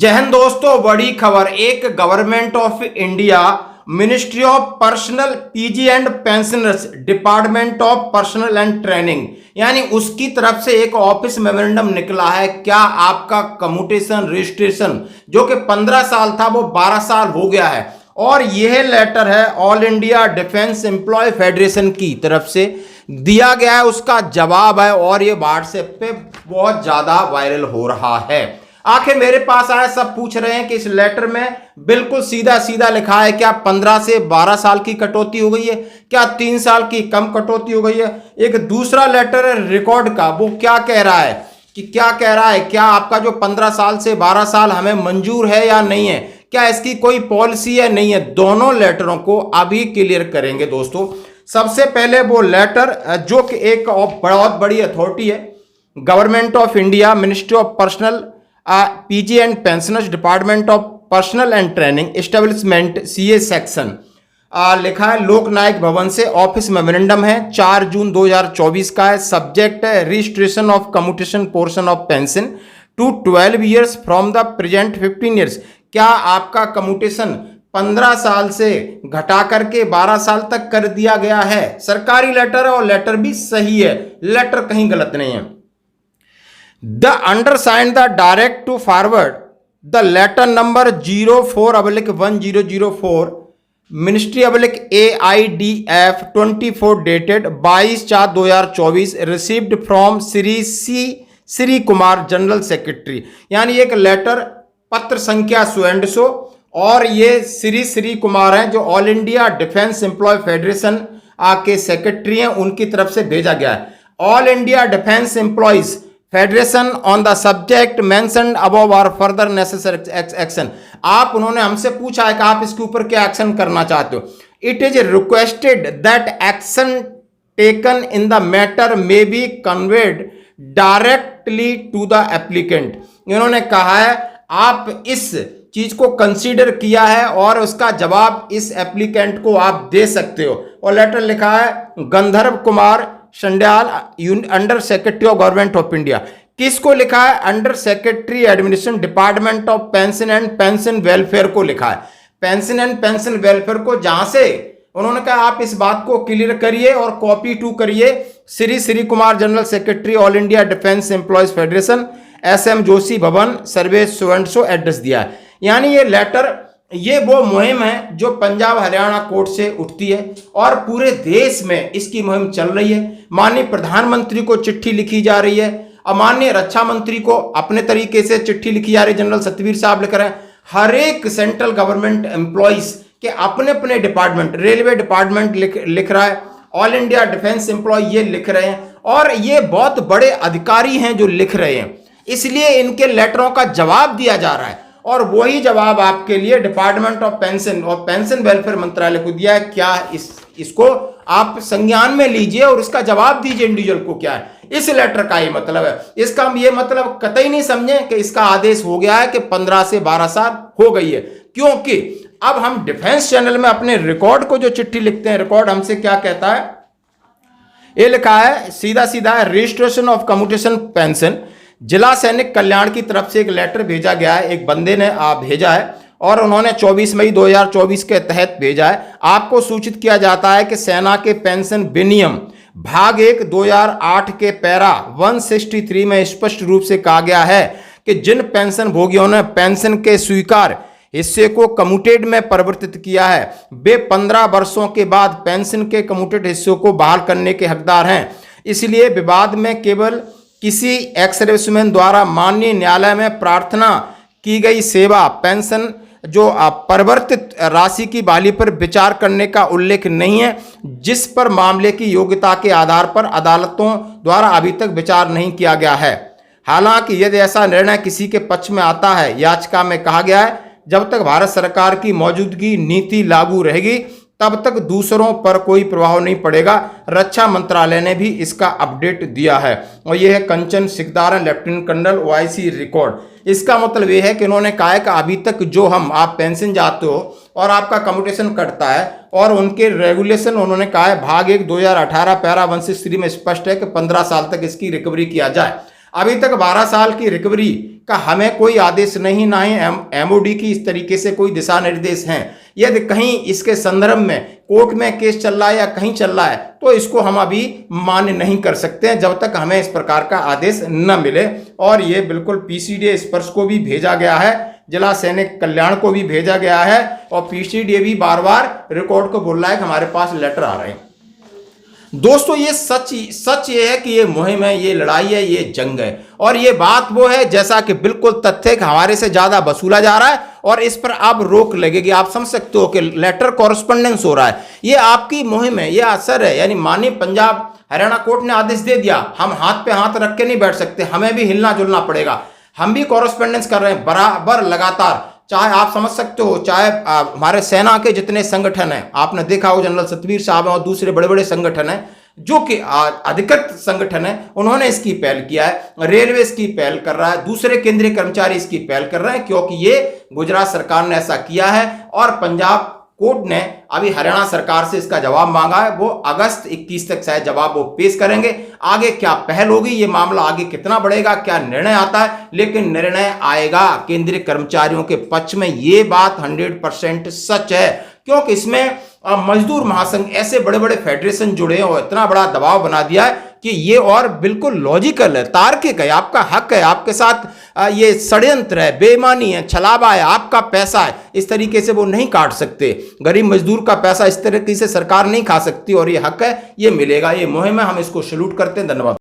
जय हिंद दोस्तों, बड़ी खबर। एक government of India ministry of personal PG and pensioners department of personal and training यानी उसकी तरफ से एक ऑफिस मेमोरेंडम निकला है। क्या आपका कम्यूटेशन रजिस्ट्रेशन जो कि 15 साल था वो 12 साल हो गया है। और यह लेटर है all India defence employ federation की तरफ से दिया गया है, उसका जवाब है और ये व्हाट्सएप पे बहुत ज्यादा वायरल हो रहा है। आखिर मेरे पास आए, सब पूछ रहे हैं कि इस लेटर में बिल्कुल सीधा सीधा लिखा है क्या 15 से 12 साल की कटौती हो गई है, क्या 3 साल की कम कटौती हो गई है। एक दूसरा लेटर है रिकॉर्ड का, वो क्या कह रहा है क्या आपका जो 15 साल से 12 साल हमें मंजूर है या नहीं है, क्या इसकी कोई पॉलिसी है नहीं है। दोनों लेटरों को अभी क्लियर करेंगे दोस्तों। सबसे पहले वो लेटर जो कि एक बहुत बड़ी अथॉरिटी है, government of India ministry of personal PG and pensioners department of personal and training establishment CA section, लिखा है लोक नायक भवन से। ऑफिस मेमोरेंडम है 4 जून 2024 का है। सब्जेक्ट है registration of commutation portion of pension to 12 years from the present 15 years. क्या आपका कम्यूटेशन 15 साल से घटा करके 12 साल तक कर दिया गया है। सरकारी लेटर है और लेटर भी सही है, लेटर कहीं गलत नहीं है। The undersigned the direct to forward the letter number 04/1004 Ministry/AIDF 24 dated 22/4/2024 received from Shri Kumar general secretary. यानी एक लेटर पत्र संख्या सो और ये श्री कुमार हैं जो all India defence employ federation के सेक्रेटरी हैं, उनकी तरफ से भेजा गया है। All India defence employees federation on the subject mentioned above और फर्दर नेसेसरी एक्शन। आप उन्होंने हमसे पूछा है कि आप इसके ऊपर क्या एक्शन करना चाहते हो। It is requested that action taken in the matter may be conveyed directly to the applicant. इन्होंने कहा है आप इस चीज को कंसीडर किया है और उसका जवाब इस एप्लीकेंट को आप दे सकते हो। और लेटर लिखा है Gandharv Kumar Sandyal under secretary of government of India. किसको लिखा है? Under secretary administration department of pension and pension welfare को लिखा है। पेंशन एंड पेंशन वेलफेयर को, जहां से उन्होंने कहा आप इस बात को क्लियर करिए और कॉपी टू करिए। Shri Kumar general secretary all India defence employees federation SM Joshi भवन सर्विस सो एड्रेस दिया है। यानी ये लेटर, ये वो मुहिम है जो पंजाब हरियाणा कोर्ट से उठती है और पूरे देश में इसकी मुहिम चल रही है। माननीय प्रधानमंत्री को चिट्ठी लिखी जा रही है और माननीय रक्षा मंत्री को अपने तरीके से चिट्ठी लिखी जा रही है। जनरल सतवीर साहब लिख रहे हैं। हर एक सेंट्रल गवर्नमेंट एम्प्लॉइज के अपने अपने डिपार्टमेंट, रेलवे डिपार्टमेंट लिख रहा है, ऑल इंडिया डिफेंस एम्प्लॉय ये लिख रहे हैं और ये बहुत बड़े अधिकारी हैं जो लिख रहे हैं, इसलिए इनके लेटरों का जवाब दिया जा रहा है। और वही जवाब आपके लिए डिपार्टमेंट ऑफ पेंशन और पेंशन वेलफेयर मंत्रालय को दिया है। क्या इसको आप संज्ञान में लीजिए और इसका जवाब दीजिए इंडिविजुअल को क्या है इस लेटर का ये मतलब है। इसका हम ये मतलब कतई नहीं समझे कि इसका आदेश हो गया है कि 15 से 12 साल हो गई है, क्योंकि अब हम डिफेंस चैनल में अपने रिकॉर्ड को जो चिट्ठी लिखते हैं, रिकॉर्ड हमसे क्या कहता है, ये लिखा है सीधा सीधा है रजिस्ट्रेशन ऑफ कम्यूटेशन पेंशन। जिला सैनिक कल्याण की तरफ से एक लेटर भेजा गया है, एक बंदे ने भेजा है और उन्होंने 24 मई 2024 के तहत भेजा है। आपको सूचित किया जाता है कि सेना के पेंशन विनियम भाग 1 2008 के पैरा 163 में स्पष्ट रूप से कहा गया है कि जिन पेंशन भोगियों ने पेंशन के स्वीकार हिस्से को कम्यूटेड में परिवर्तित किया है वे 15 वर्षों के बाद पेंशन के कम्यूटेड हिस्सों को बहाल करने के हकदार हैं। इसलिए विवाद में केवल किसी एक्स सर्विसमैन द्वारा माननीय न्यायालय में प्रार्थना की गई सेवा पेंशन जो परिवर्तित राशि की बहाली पर विचार करने का उल्लेख नहीं है, जिस पर मामले की योग्यता के आधार पर अदालतों द्वारा अभी तक विचार नहीं किया गया है। हालांकि यदि ऐसा निर्णय किसी के पक्ष में आता है, याचिका में कहा गया है जब तक भारत सरकार की मौजूदगी नीति लागू रहेगी तब तक दूसरों पर कोई प्रभाव नहीं पड़ेगा। रक्षा मंत्रालय ने भी इसका अपडेट दिया है। और यह है कंचन सिकदार, लेफ्टिनेंट कर्नल OIC रिकॉर्ड। इसका मतलब यह है कि उन्होंने कहा है कि अभी तक जो आप पेंशन जाते हो और आपका कम्यूटेशन कटता है और उनके रेगुलेशन, उन्होंने कहा है भाग 1 2018 पैरा 163 में स्पष्ट है कि 15 साल तक इसकी रिकवरी किया जाए। अभी तक 12 साल की रिकवरी का हमें कोई आदेश नहीं, ना ही एमओडी की इस तरीके से कोई दिशा निर्देश हैं। यदि कहीं इसके संदर्भ में कोर्ट में केस चल रहा है या कहीं चल रहा है तो इसको हम अभी मान्य नहीं कर सकते हैं जब तक हमें इस प्रकार का आदेश न मिले। और ये बिल्कुल पीसीडीए स्पर्श को भी भेजा गया है, जिला सैनिक कल्याण को भी भेजा गया है, और पीसीडीए भी बार बार रिकॉर्ड को बोल रहा है कि हमारे पास लेटर आ रहे हैं। दोस्तों ये सच ये है कि ये मुहिम है, ये लड़ाई है, ये जंग है, और ये बात वो है जैसा कि बिल्कुल तथ्य कि हमारे से ज्यादा वसूला जा रहा है और इस पर अब रोक लगेगी। आप समझ सकते हो कि लेटर कॉरेस्पॉन्डेंस हो रहा है, ये आपकी मुहिम है, ये असर है। यानी माननीय पंजाब हरियाणा कोर्ट ने आदेश दे दिया, हम हाथ पे हाथ रख के नहीं बैठ सकते, हमें भी हिलना जुलना पड़ेगा। हम भी कॉरेस्पॉन्डेंस कर रहे हैं बराबर लगातार, चाहे आप समझ सकते हो, चाहे हमारे सेना के जितने संगठन हैं, आपने देखा हो जनरल सतवीर साहब हैं और दूसरे बड़े बड़े संगठन हैं जो कि अधिकृत संगठन है, उन्होंने इसकी पहल किया है। रेलवे इसकी पहल कर रहा है, दूसरे केंद्रीय कर्मचारी इसकी पहल कर रहे हैं, क्योंकि ये गुजरात सरकार ने ऐसा किया है और पंजाब कोर्ट ने अभी हरियाणा सरकार से इसका जवाब मांगा है। वो अगस्त 21 तक शायद जवाब वो पेश करेंगे। आगे क्या पहल होगी, ये मामला आगे कितना बढ़ेगा, क्या निर्णय आता है, लेकिन निर्णय आएगा केंद्रीय कर्मचारियों के पक्ष में, ये बात 100% सच है। क्योंकि इसमें मजदूर महासंघ ऐसे बड़े बड़े फेडरेशन जुड़े हैं और इतना बड़ा दबाव बना दिया है कि ये और बिल्कुल लॉजिकल है, तार्किक है, आपका हक है, आपके साथ ये षड्यंत्र है, बेईमानी है, छलावा है, आपका पैसा है, इस तरीके से वो नहीं काट सकते। गरीब मजदूर का पैसा इस तरीके से सरकार नहीं खा सकती और ये हक है, ये मिलेगा, ये मुहिम है, हम इसको सैल्यूट करते हैं। धन्यवाद।